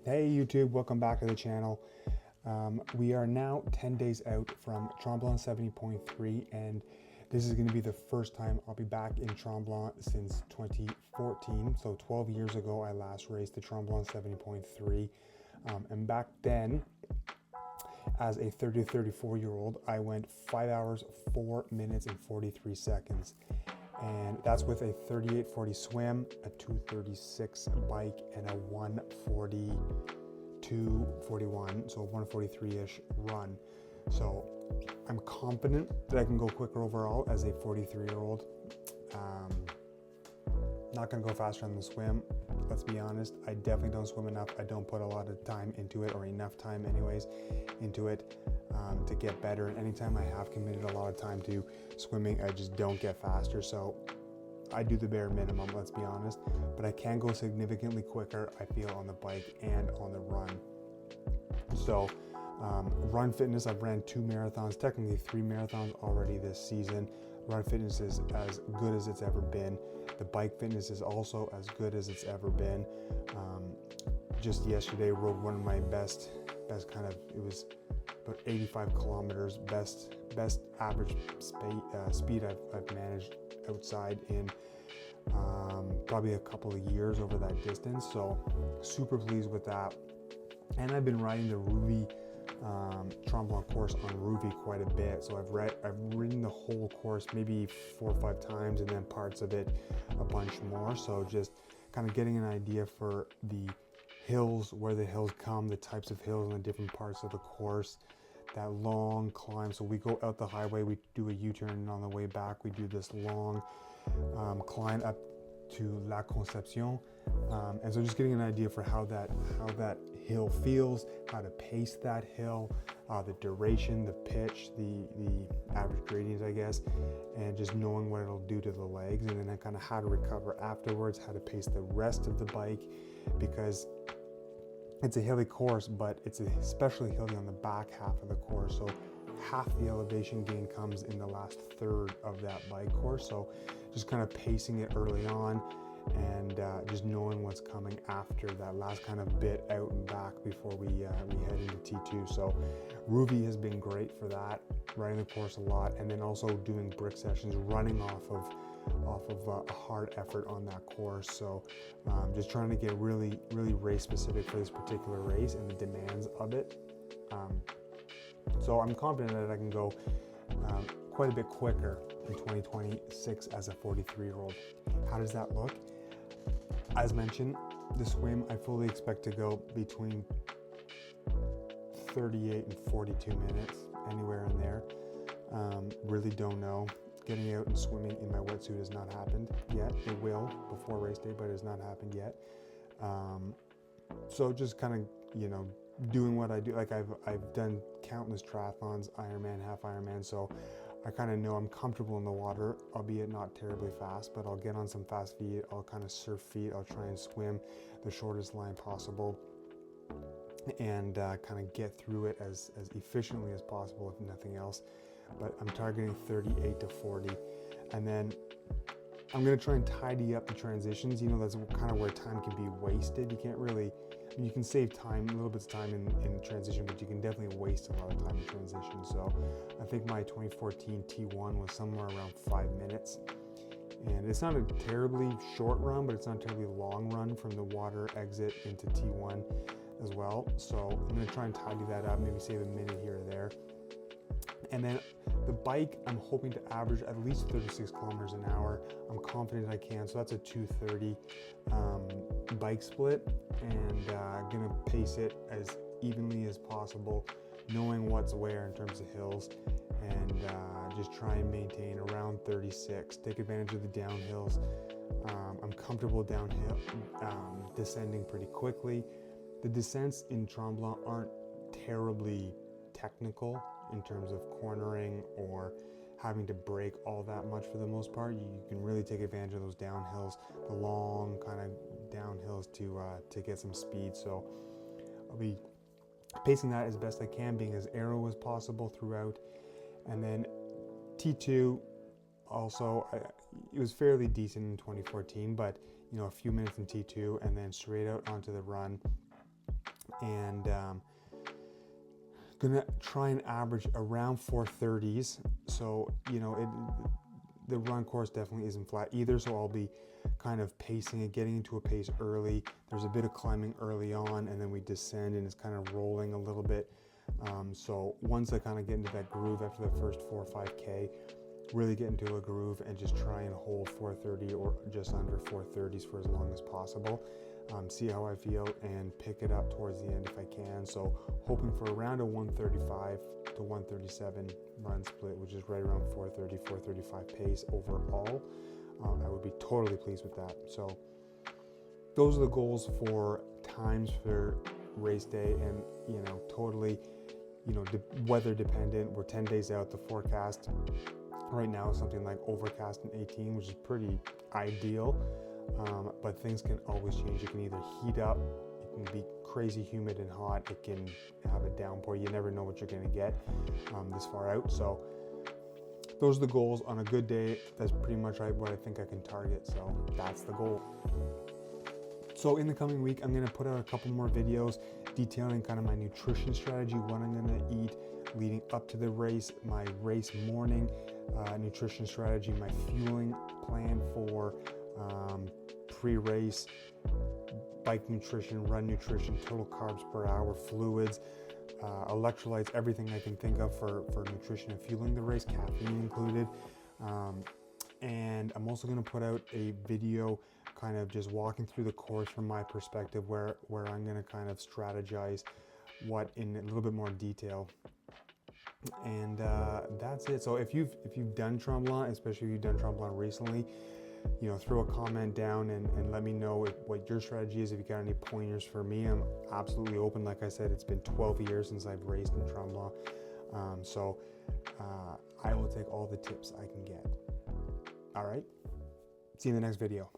Hey YouTube, welcome back to the channel. We are now 10 days out from Tremblant 70.3, and this is going to be the first time I'll be back in Tremblant since 2014. So 12 years ago I last raced the Tremblant 70.3, and back then as a 30 to 34 year old I went 5 hours 4 minutes and 43 seconds, and that's with a 38:40 swim, a 2:36 bike, and a 1:42:41, so 1:43-ish run. So I'm confident that I can go quicker overall as a 43-year-old. Not gonna go faster on the swim, let's be honest. I definitely don't swim enough. I don't put a lot of time into it, or enough time anyways into it, to get better. And anytime I have committed a lot of time to swimming, I just don't get faster. So I do the bare minimum, let's be honest, but I can go significantly quicker, I feel, on the bike and on the run. So run fitness, I've ran 2 marathons, technically 3 marathons already this season. Run fitness is as good as it's ever been. The bike fitness is also as good as it's ever been. Just yesterday rode one of my best kind of, it was about 85 kilometers, best average speed I've managed outside in probably a couple of years over that distance. So super pleased with that. And I've been riding the Rouvy Tremblant course on Rouvy quite a bit. So I've ridden the whole course maybe 4 or 5 times, and then parts of it a bunch more. So just kind of getting an idea for the hills, where the hills come, the types of hills in the different parts of the course, that long climb. So we go out the highway, we do a U-turn, and on the way back we do this long climb up to La Concepcion, and so just getting an idea for how that hill feels, how to pace that hill, the duration, the pitch, the average gradient, I guess, and just knowing what it'll do to the legs, and then kind of how to recover afterwards, how to pace the rest of the bike, because it's a hilly course, but it's especially hilly on the back half of the course. So half the elevation gain comes in the last third of that bike course. So just kind of pacing it early on, and just knowing what's coming after that last kind of bit out and back before we head into T2. So Rouvy has been great for that, riding the course a lot, and then also doing brick sessions, running off of a hard effort on that course. So just trying to get really race specific for this particular race and the demands of it. So I'm confident that I can go quite a bit quicker in 2026 as a 43-year-old. How does that look? As mentioned, the swim, I fully expect to go between 38 and 42 minutes, anywhere in there. Really don't know. Getting out and swimming in my wetsuit has not happened yet. It will before race day, but it has not happened yet. So just kind of, doing what I do. Like I've done countless triathlons, Ironman, half Ironman, so I kind of know I'm comfortable in the water, albeit not terribly fast, but I'll get on some fast feet, I'll kind of surf feet, I'll try and swim the shortest line possible, and kind of get through it as efficiently as possible, if nothing else. But I'm targeting 38 to 40, and then I'm going to try and tidy up the transitions. That's kind of where time can be wasted. You can't really, you can save time, a little bit of time in transition, but you can definitely waste a lot of time in transition. So I think my 2014 T1 was somewhere around 5 minutes. And it's not a terribly short run, but it's not a terribly long run from the water exit into T1 as well. So I'm going to try and tidy that up, maybe save a minute here or there. And then the bike, I'm hoping to average at least 36 kilometers an hour. I'm confident I can. So that's a 2:30 bike split, and gonna pace it as evenly as possible, knowing what's where in terms of hills, and just try and maintain around 36. Take advantage of the downhills. I'm comfortable downhill, descending pretty quickly. The descents in Tremblant aren't terribly technical in terms of cornering or having to brake all that much for the most part. You can really take advantage of those downhills, the long kind of downhills to get some speed. So I'll be pacing that as best I can, being as aero as possible throughout. And then T2 also, it was fairly decent in 2014, but a few minutes in T2 and then straight out onto the run. and gonna try and average around 4:30s. So the run course definitely isn't flat either, so I'll be kind of pacing it, getting into a pace early. There's a bit of climbing early on, and then we descend and it's kind of rolling a little bit. So once I kind of get into that groove after the first 4 or 5K, really get into a groove and just try and hold 4:30 or just under 4:30s for as long as possible. See how I feel and pick it up towards the end if I can. So hoping for around a 135 to 137 run split, which is right around 4:30, 4:35 pace overall. I would be totally pleased with that. So those are the goals for times for race day, and totally weather dependent. We're 10 days out. The forecast right now is something like overcast and 18, which is pretty ideal. But things can always change. It can either heat up, it can be crazy humid and hot, it can have a downpour. You never know what you're going to get this far out. So those are the goals. On a good day, that's pretty much what I think I can target. So that's the goal. So in the coming week, I'm going to put out a couple more videos detailing kind of my nutrition strategy, what I'm going to eat leading up to the race, my race morning nutrition strategy, my fueling plan for pre-race, bike nutrition, run nutrition, total carbs per hour, fluids, electrolytes, everything I can think of for nutrition and fueling the race, caffeine included. And I'm also going to put out a video kind of just walking through the course from my perspective, where I'm going to kind of strategize what in a little bit more detail. And that's it. So if you've done Tremblant, especially if you've done Tremblant recently, throw a comment down and let me know what your strategy is. If you got any pointers for me, I'm absolutely open. Like I said, it's been 12 years since I've raced in Tremblant. So I will take all the tips I can get. All right. See you in the next video.